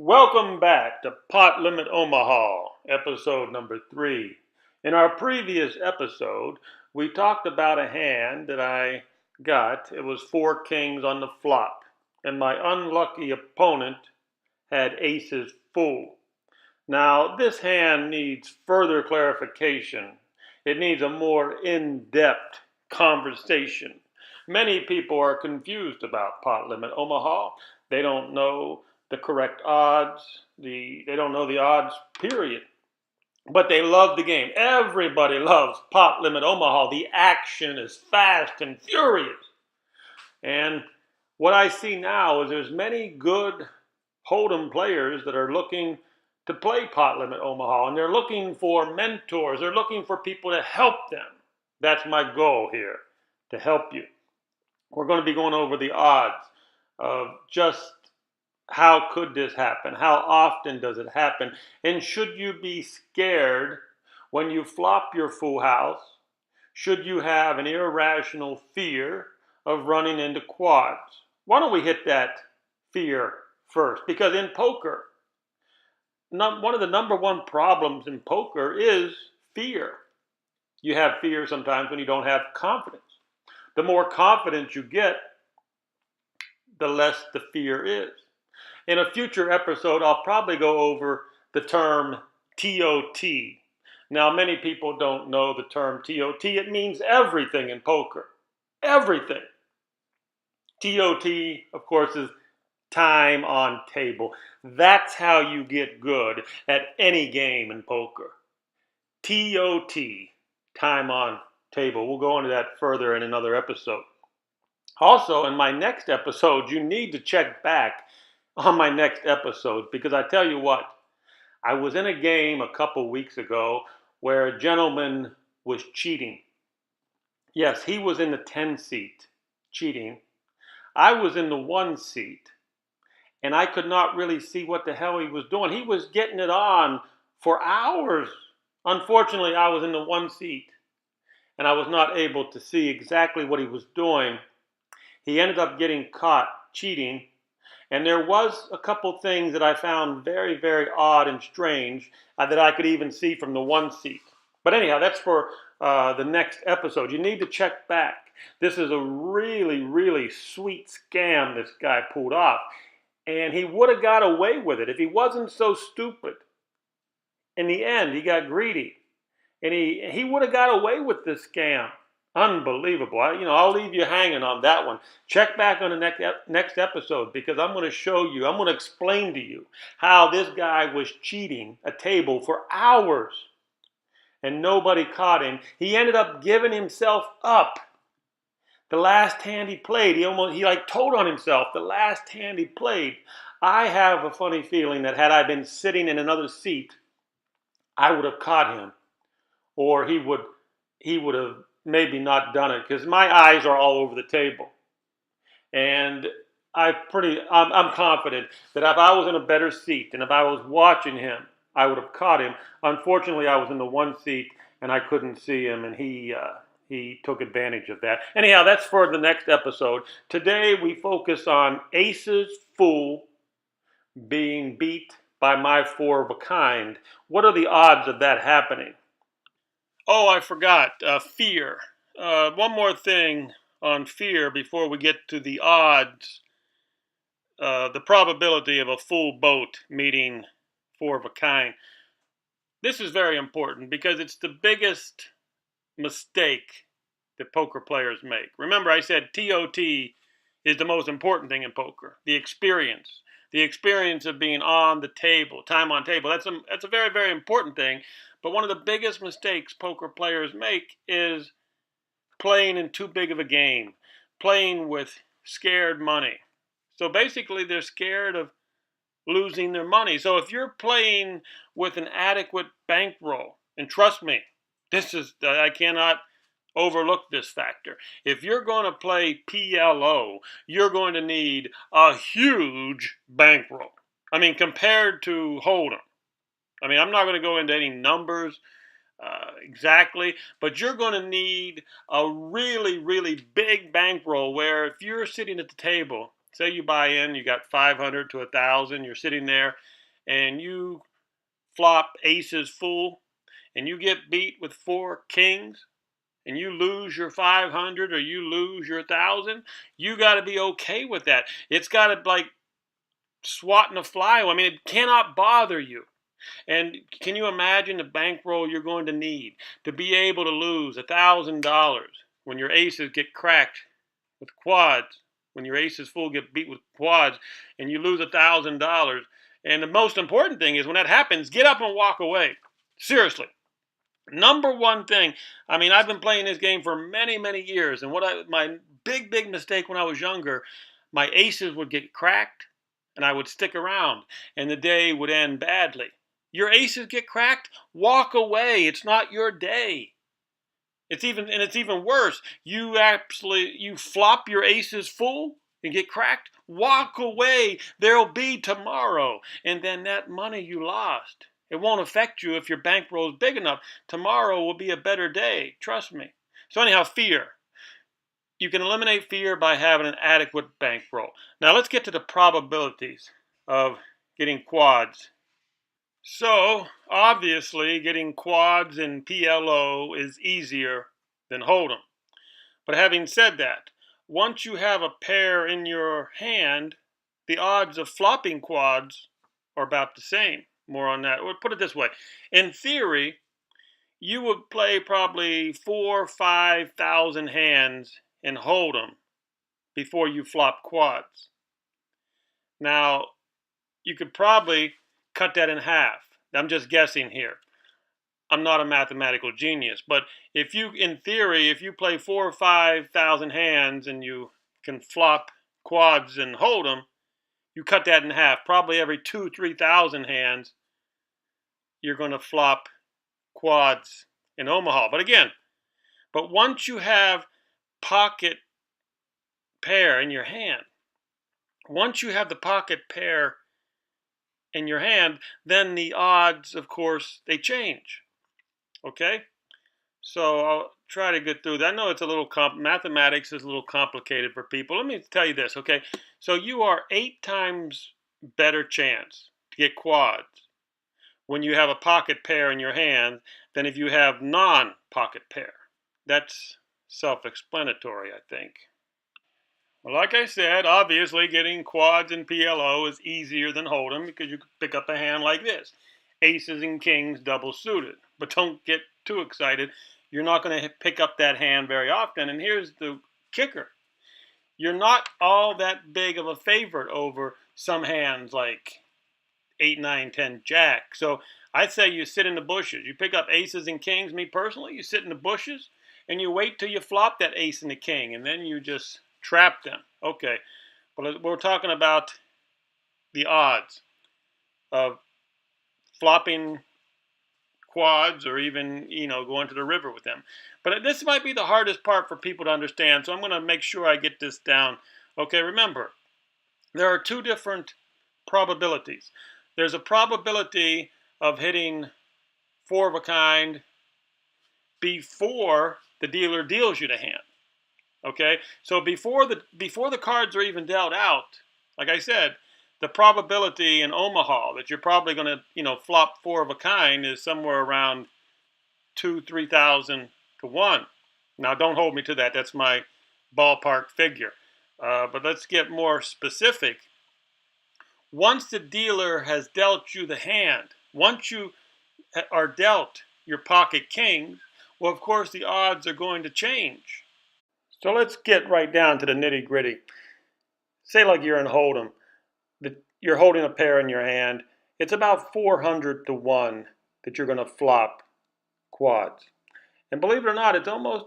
Welcome back to Pot Limit Omaha, episode number 3. In our previous episode, we talked about a hand that I got. It was 4 kings on the flop, and my unlucky opponent had aces full. Now, this hand needs further clarification. It needs a more in-depth conversation. Many people are confused about Pot Limit Omaha. They don't know the correct odds. They don't know the odds, period. But they love the game. Everybody loves Pot Limit Omaha. The action is fast and furious. And what I see now is there's many good Holdem players that are looking to play Pot Limit Omaha, and they're looking for mentors. They're looking for people to help them. That's my goal here, to help you. We're going to be going over the odds of just how could this happen? How often does it happen? And should you be scared when you flop your full house? Should you have an irrational fear of running into quads? Why don't we hit that fear first? Because in poker, one of the number one problems in poker is fear. You have fear sometimes when you don't have confidence. The more confidence you get, the less the fear is. In a future episode, I'll probably go over the term TOT. Now, many people don't know the term TOT. It means everything in poker. Everything. TOT, of course, is time on table. That's how you get good at any game in poker. TOT, time on table. We'll go into that further in another episode. Also, in my next episode, you need to check back on my next episode, because I tell you what, I was in a game a couple weeks ago where a gentleman was cheating. Yes, he was in the 10 seat cheating. I was in the 1 seat, and I could not really see what the hell he was doing. He was getting it on for hours. Unfortunately, I was in the 1 seat, and I was not able to see exactly what he was doing. He ended up getting caught cheating. And there was a couple things that I found very, very odd and strange that I could even see from the 1 seat. But anyhow, that's for the next episode. You need to check back. This is a really, really sweet scam this guy pulled off. And he would have got away with it if he wasn't so stupid. In the end, he got greedy. And he would have got away with this scam. Unbelievable. I'll leave you hanging on that one. Check back on the next episode, because I'm going to show you, I'm going to explain to you how this guy was cheating a table for hours and nobody caught him. He ended up giving himself up. The last hand he played, he told on himself the last hand he played. I have a funny feeling that had I been sitting in another seat, I would have caught him, or he would have maybe not done it, because my eyes are all over the table. And I'm confident that if I was in a better seat and if I was watching him, I would have caught him. Unfortunately, I was in the 1 seat and I couldn't see him, and he took advantage of that. Anyhow, that's for the next episode. Today we focus on aces full being beat by my 4 of a kind. What are the odds of that happening? Oh, I forgot. Fear. One more thing on fear before we get to the odds. The probability of a full boat meeting 4 of a kind. This is very important because it's the biggest mistake that poker players make. Remember, I said TOT is the most important thing in poker. The experience. The experience of being on the table, time on table. That's a very, very important thing. But one of the biggest mistakes poker players make is playing in too big of a game, playing with scared money. So basically, they're scared of losing their money. So if you're playing with an adequate bankroll, and trust me, I cannot overlook this factor. If you're going to play PLO, you're going to need a huge bankroll. Compared to Holdem. I'm not going to go into any numbers exactly, but you're going to need a really, really big bankroll where if you're sitting at the table Say you buy in, you got 500 to 1,000, you're sitting there, and you flop aces full, and you get beat with 4 kings, and you lose your 500 or you lose your 1,000, you got to be okay with that. It's got to like swatting a fly. I mean, it cannot bother you. And can you imagine the bankroll you're going to need to be able to lose $1,000 when your aces get cracked with quads, when your aces full get beat with quads, and you lose $1,000? And the most important thing is when that happens, get up and walk away. Seriously. Number one thing, I mean, I've been playing this game for many, many years, and my big mistake when I was younger, my aces would get cracked, and I would stick around, and the day would end badly. Your aces get cracked, walk away. It's not your day. It's even worse. You flop your aces full and get cracked. Walk away. There'll be tomorrow, and then that money you lost, it won't affect you if your bankroll is big enough. Tomorrow will be a better day. Trust me. So anyhow, fear. You can eliminate fear by having an adequate bankroll. Now let's get to the probabilities of getting quads. So, obviously, getting quads in PLO is easier than Holdem. But having said that, once you have a pair in your hand, the odds of flopping quads are about the same. More on that. Or put it this way. In theory, you would play probably 4,000 or 5,000 hands in Holdem before you flop quads. Now, you could probably cut that in half. I'm just guessing here. I'm not a mathematical genius, but in theory, if you play 4,000 or 5,000 hands and you can flop quads and Holdem, you cut that in half. Probably every 2,000 or 3,000 hands, you're going to flop quads in Omaha. But once you have pocket pair in your hand, once you have the pocket pair in your hand, then the odds, of course, they change. Okay? So I'll try to get through that. I know it's a little mathematics is a little complicated for people. Let me tell you this, okay? So you are 8 times better chance to get quads when you have a pocket pair in your hand than if you have non-pocket pair. That's self-explanatory, I think. Well, like I said, obviously getting quads in PLO is easier than Holdem because you can pick up a hand like this. Aces and kings double suited. But don't get too excited. You're not going to pick up that hand very often. And here's the kicker. You're not all that big of a favorite over some hands like 8, 9, 10, jack. So I'd say you sit in the bushes. You pick up aces and kings. Me personally, you sit in the bushes and you wait till you flop that ace and the king. And then you just trap them. Okay. But we're talking about the odds of flopping quads or even, going to the river with them. But this might be the hardest part for people to understand, so I'm going to make sure I get this down. Okay, remember, there are 2 different probabilities. There's a probability of hitting 4 of a kind before the dealer deals you the hand. Okay, so before the cards are even dealt out, like I said, the probability in Omaha that you're probably going to, flop 4 of a kind is somewhere around 2,000-3,000 to 1. Now, don't hold me to that. That's my ballpark figure. But let's get more specific. Once the dealer has dealt you the hand, once you are dealt your pocket kings, well, of course, the odds are going to change. So let's get right down to the nitty gritty. Say like you're in Holdem. You're holding a pair in your hand. It's about 400 to 1 that you're going to flop quads. And believe it or not, it's almost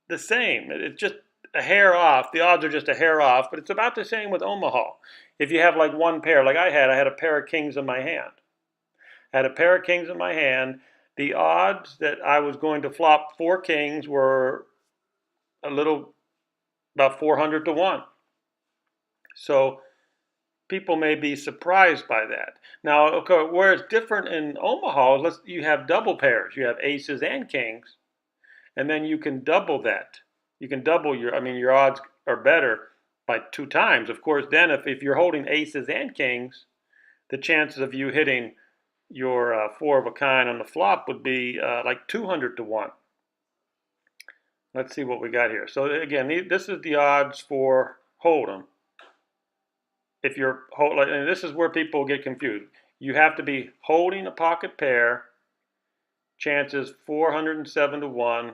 the same. It's just a hair off. The odds are just a hair off, but it's about the same with Omaha. If you have like one pair, like I had a pair of kings in my hand. I had a pair of kings in my hand. The odds that I was going to flop 4 kings were about 400 to 1. So people may be surprised by that. Now, okay, where it's different in Omaha, you have double pairs. You have aces and kings, and then you can double that. You can double your odds are better by 2 times. Of course, then if you're holding aces and kings, the chances of you hitting your 4 of a kind on the flop would be like 200 to 1. Let's see what we got here. So again, this is the odds for Holdem. If you're and this is where people get confused. You have to be holding a pocket pair. Chances 407 to 1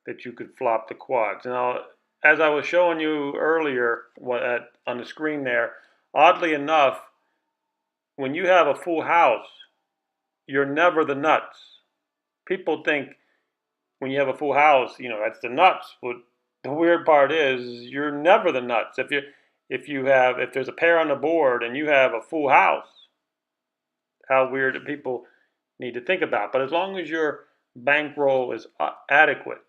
that you could flop the quads. Now, as I was showing you earlier on the screen there, oddly enough, when you have a full house, you're never the nuts. People think when you have a full house, that's the nuts. But the weird part is you're never the nuts. If there's a pair on the board and you have a full house, how weird do people need to think about? But as long as your bankroll is adequate,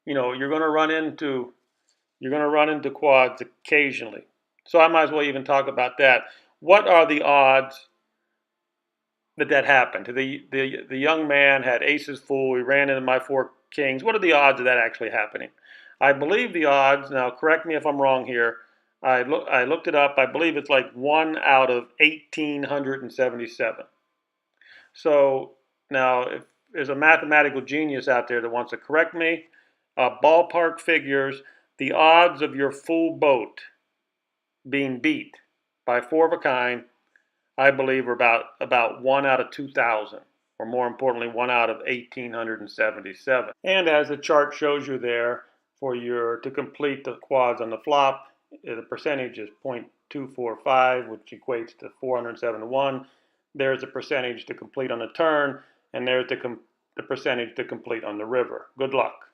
you're going to run into quads occasionally. So I might as well even talk about that. What are the odds that happened? The young man had aces full. He ran into my 4 kings. What are the odds of that actually happening? I believe the odds. Now, correct me if I'm wrong here. I looked it up. I believe it's like 1 out of 1,877. So now, if there's a mathematical genius out there that wants to correct me, ballpark figures, the odds of your full boat being beat by 4 of a kind, I believe, are about 1 out of 2,000, or more importantly, 1 out of 1,877. And as the chart shows you there, to complete the quads on the flop, the percentage is 0.245, which equates to 407 to 1. There's a percentage to complete on the turn, and there's the percentage to complete on the river. Good luck.